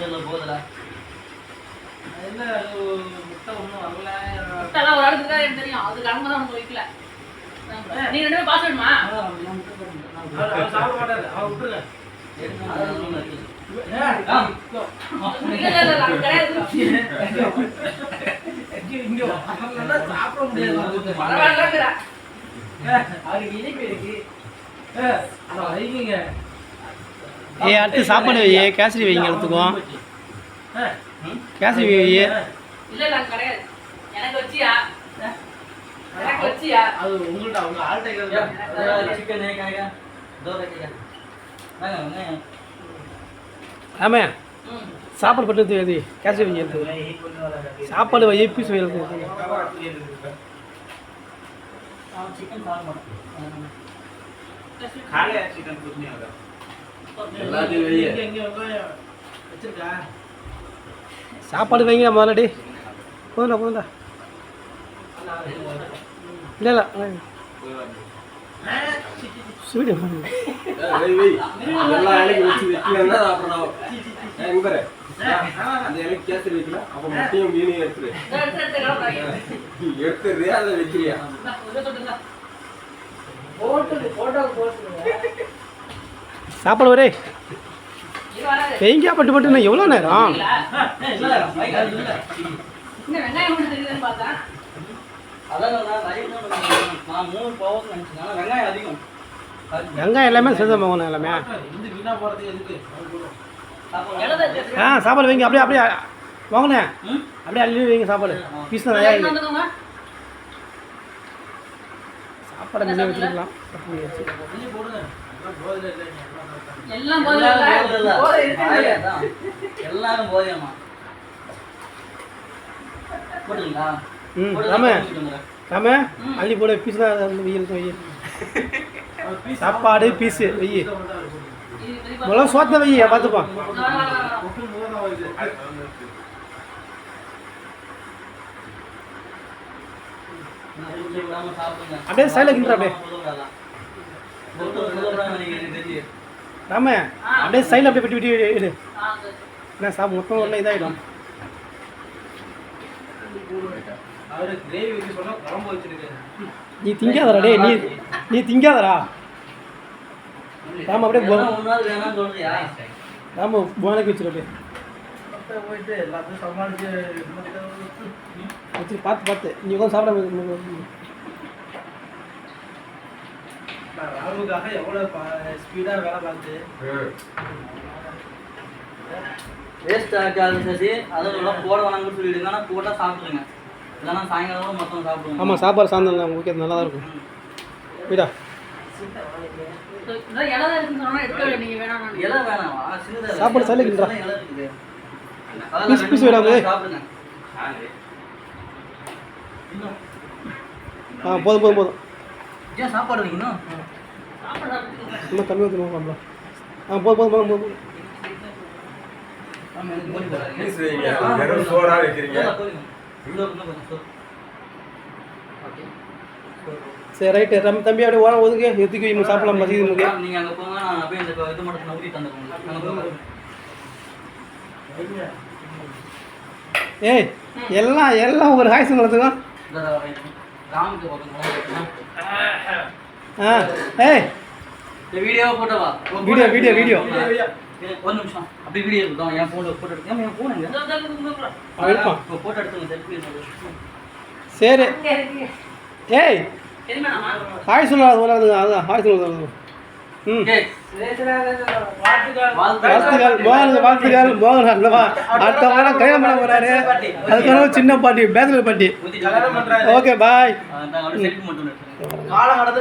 தெரியல போகுதுடா. இல்ல அது முட்டை ஒண்ணும் வரல. முட்டைலாம் ஒரு ஆளுக்கு தான் எனக்கு தெரியும். அது கடமை தான் உனக்கு வைக்கல. நீ ரெண்டு பேரும் பாஸ் வேணுமா? அவர் சாப்பிட மாட்டாரு. அவர் விட்டுருங்க. சாப்பிட முடியாது. அதுக்கு இனிப்பு இருக்கு. வைங்க. அடுத்து சாப்பாடு வை, கேசரி வைங்க எடுத்துக்குவோம். கேசரி வை. இல்ல கிடையாது. எனக்கு வச்சியா? எனக்கு வச்சியா? அது உங்கள்ட்ட அவங்க ஆல்ட்ட கேக்குறது. சிக்கன் கேக்க. தோரை கேக்க. வாங்க. ஆமே சாப்பாடு பட்டு எது கேசரி வைங்க எடுத்து. சாப்பாடு வை, பீஸ் வை எடுத்து. சிக்கன் சாப்பிட மாட்டேன். காலையா சிக்கன் குருமா வர. எல்லாத்தையும் வெய்ய. எங்க வச்சிருக்கா? சாப்பாடு வைங்க முதல்ல. டே போதும்டா. இல்லை ஸ்வீட் எல்லா இலைக்கும் வச்சு வைக்கலன்னா அப்புறம் எங்க பாரு அந்த இலைக்கு கேசரி வைக்கல அப்போ முட்டையும் மீனையும் எடுத்துறியா அதை வைக்கிறியா? சாப்பாடு வரே வைங்க பட்டு பட்டுண்ணா. எவ்வளோ நேரம்? வெங்காயம் எல்லாமே சேர்ந்து போகணும் எல்லாமே. சாப்பாடு வைங்க. அப்படியே வாங்கண்ணே. அப்படியே அள்ளி வைங்க சாப்பாடு. பீஸ் தான் நிறையா சாப்பாடு நிறைய வச்சுருக்கலாம். எல்லாரும் போதியம்மா போட்டுங்களா? ராம அள்ளி போட பீஸ் தான் வெயில் வெயில். சாப்பாடு பீஸு வெய்யி. முதல்ல சோத்த வெய்ய பார்த்துப்பான். அப்படியே சைடில் கிண்டுற அப்படியே ராம. அப்படியே சைடில் அப்படியே விட்டு விட்டு எடு. என்ன சாப்பிட மொத்தம் ஒன்றும் இதாகிடும். நீ திங்காதரா டே. நீ திங்காதரா ராம. அப்படியே ராம போனக்கு வச்சிரு. அப்படியே போயிட்டு எல்லாத்தையும் சமாளிச்சு வச்சு பார்த்து நீ உட்காந்து சாப்பிட. ராகுக்காக எவ்வளவு ஸ்பீடாக வேலை பார்த்து வேஸ்ட் ஆகாது சசி. அதெல்லாம் போட வேணாம்னு சொல்லிடுங்க. ஆனால் போட்டால் சாப்பிடுங்க. இல்லைன்னா சாயங்காலம் மொத்தம் சாப்பிடுவோம். ஆமாம் சாப்பாடு சாயந்தரம் உங்களுக்கு நல்லா தான் இருக்கும். வீடா இலை வேணாம். சாப்பாடு சைடில் கிண்டுறா. இலை இருக்குது. பீஸ் பீஸ் விடாது. சாப்பிடுங்க. போதும். ஏன் சாப்பாடு வைக்கணும்? இன்னும் கம்மி ஊற்றணும். போதும். சோறா வைக்கிறீங்க? சரி ரைட்டு. தம்பி அப்படியே ஓரம் ஒதுங்க. எதுக்கு சாப்பிடலாம் மதியம் நமக்கு. நீங்கள் அங்கே போங்க. நான் அப்படியே இந்த இது மட்டும் ஊற்றி தந்துடுவோம். ஏய் எல்லாம் ஒரு ஹாய்ஸ் வளர்த்துக்கோ. ஏய் வீடியோ போட்டோவா? வீடியோ ஒரு நிமிஷம். அப்படி வீடியோ எடுத்தோம். என் ஃபோன் போட்டோ எடுத்து என் ஃபோன் போட்டோ எடுத்துங்க. சரி. ஏய் ஹாய் சொல்லாது. அதான் ஹாய் சொல்லாது. வாழ்த்துக்கள். மோகன் அடுத்த வாரம் கல்யாணம் பண்ண போறாரு. அதுக்கான சின்ன பாட்டி பேச்சுலர் பாட்டி. Okay bye. மட்டும் காலம் கடந்து